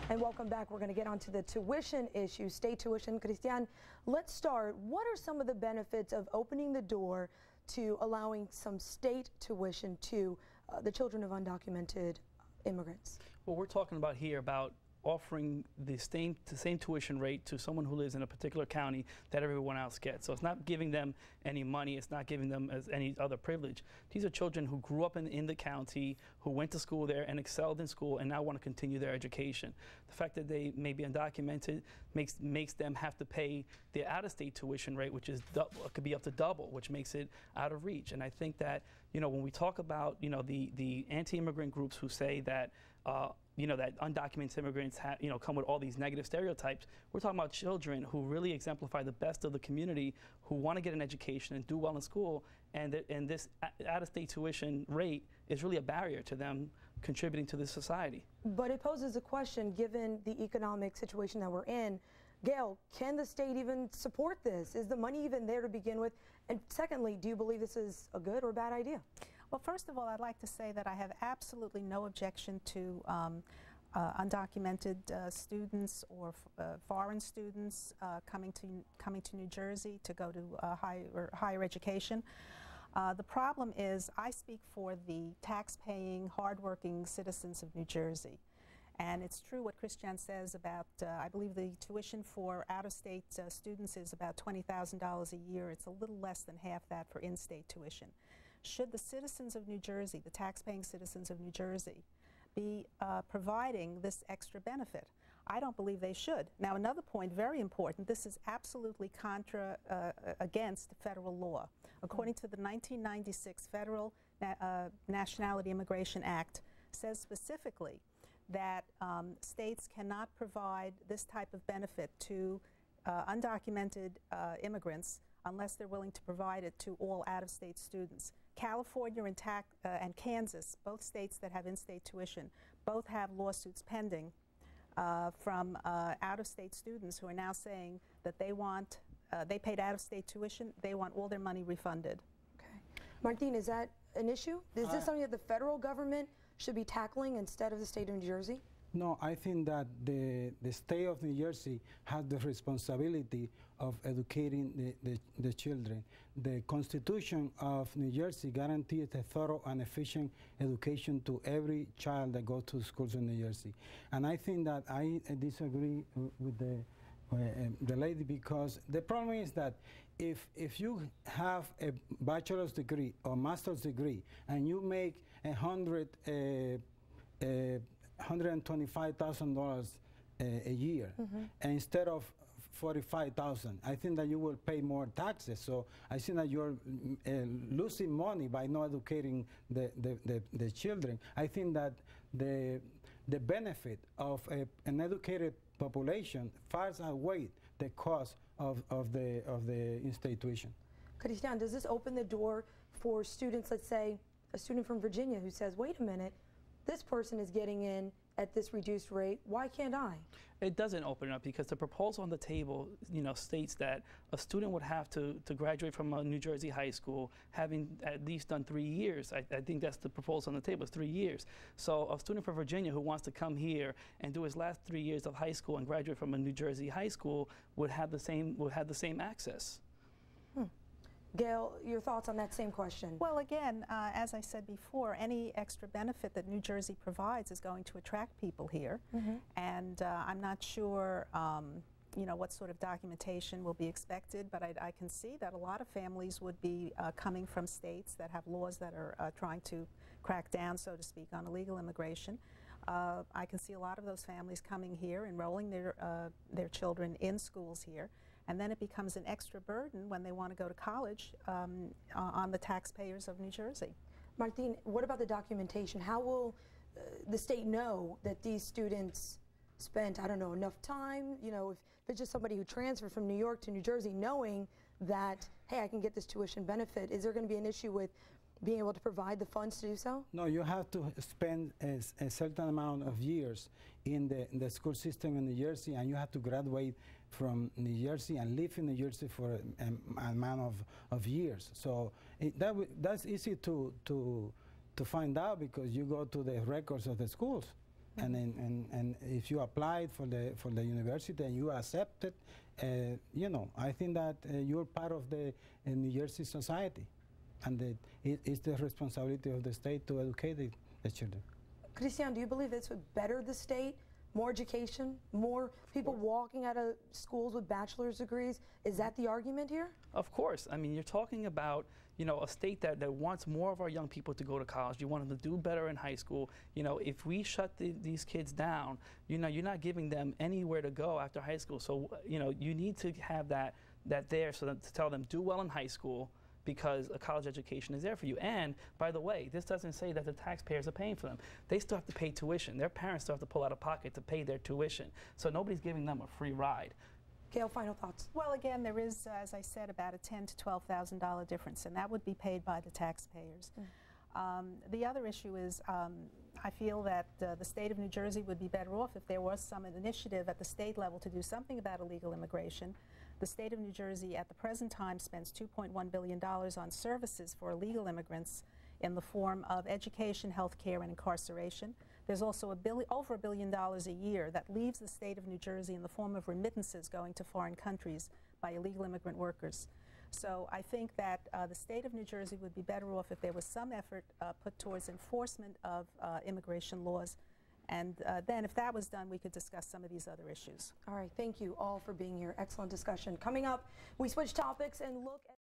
And welcome back. We're going to get onto the tuition issue, state tuition. Christian, let's start. What are some of the benefits of opening the door to allowing some state tuition to the children of undocumented immigrants? Well, we're talking about here about offering the same tuition rate to someone who lives in a particular county that everyone else gets. So it's not giving them any money, it's not giving them as any other privilege. These are children who grew up in the county, who went to school there and excelled in school and now want to continue their education. The fact that they may be undocumented makes them have to pay the out-of-state tuition rate, which is could be up to double, which makes it out of reach. And I think that, you know, when we talk about, you know, the anti-immigrant groups who say that you know, that undocumented immigrants come with all these negative stereotypes. We're talking about children who really exemplify the best of the community, who want to get an education and do well in school, and this out-of-state tuition rate is really a barrier to them contributing to this society. But it poses a question, given the economic situation that we're in. Gayle, can the state even support this? Is the money even there to begin with? And secondly, do you believe this is a good or bad idea? Well, first of all, I'd like to say that I have absolutely no objection to undocumented students or foreign students coming to New Jersey to go to higher education. The problem is I speak for the tax-paying, hardworking citizens of New Jersey. And it's true what Christian says about, I believe the tuition for out-of-state students is about $20,000 a year. It's a little less than half that for in-state tuition. Should the citizens of New Jersey, the tax-paying citizens of New Jersey, be providing this extra benefit? I don't believe they should. Now, another point, very important, this is absolutely against federal law. According to the 1996 Federal Nationality Immigration Act, says specifically that states cannot provide this type of benefit to undocumented immigrants unless they're willing to provide it to all out-of-state students. California and Kansas, both states that have in-state tuition, both have lawsuits pending from out-of-state students who are now saying that they paid out-of-state tuition, they want all their money refunded. Okay. Martin, is that an issue? Is this something that the federal government should be tackling instead of the state of New Jersey? No, I think that the state of New Jersey has the responsibility of educating the children. The Constitution of New Jersey guarantees a thorough and efficient education to every child that goes to schools in New Jersey. And I think that I disagree with the lady, because the problem is that if you have a bachelor's degree or master's degree and you make $125,000 a year, and instead of $45,000, I think that you will pay more taxes. So I think that you're losing money by not educating the children. I think that the benefit of an educated population far outweighs the cost of the in-state tuition. Christian, does this open the door for students, let's say a student from Virginia who says, wait a minute, this person is getting in at this reduced rate, why can't I? It doesn't open it up, because the proposal on the table, you know, states that a student would have to graduate from a New Jersey high school having at least done 3 years. I think that's the proposal on the table, is 3 years. So a student from Virginia who wants to come here and do his last 3 years of high school and graduate from a New Jersey high school would have the same access. Gayle, your thoughts on that same question? Well, again, as I said before, any extra benefit that New Jersey provides is going to attract people here. And I'm not sure you know, what sort of documentation will be expected, but I can see that a lot of families would be coming from states that have laws that are trying to crack down, so to speak, on illegal immigration. I can see a lot of those families coming here, enrolling their children in schools here, and then it becomes an extra burden when they want to go to college on the taxpayers of New Jersey. Martin, what about the documentation? How will the state know that these students spent, I don't know, enough time? You know, if it's just somebody who transferred from New York to New Jersey knowing that, hey, I can get this tuition benefit, is there going to be an issue with being able to provide the funds to do so? No, you have to spend a certain amount of years in the school system in New Jersey, and you have to graduate from New Jersey and live in New Jersey for an amount of years. So that's easy to find out, because you go to the records of the schools And if you applied for the university and you accepted, you know, I think that you're part of the New Jersey society, and that it's the responsibility of the state to educate the children. Cristian, do you believe this would better the state? More education, more people walking out of schools with bachelor's degrees? Is that the argument here? Of course. I mean, you're talking about, you know, a state that wants more of our young people to go to college. You want them to do better in high school. You know, if we shut these kids down, you know, you're not giving them anywhere to go after high school. So, you know, you need to have that there so that to tell them do well in high school, because a college education is there for you. And by the way, this doesn't say that the taxpayers are paying for them. They still have to pay tuition. Their parents still have to pull out of pocket to pay their tuition. So nobody's giving them a free ride. Gayle, final thoughts. Well, again, there is, as I said, about a $10,000 to $12,000 difference, and that would be paid by the taxpayers. The other issue is I feel that the state of New Jersey would be better off if there was some initiative at the state level to do something about illegal immigration. The state of New Jersey at the present time spends $2.1 billion on services for illegal immigrants in the form of education, health care, and incarceration. There's also over $1 billion a year that leaves the state of New Jersey in the form of remittances going to foreign countries by illegal immigrant workers. So I think that the state of New Jersey would be better off if there was some effort put towards enforcement of immigration laws. And then if that was done, we could discuss some of these other issues. All right, thank you all for being here. Excellent discussion. Coming up, we switch topics and look at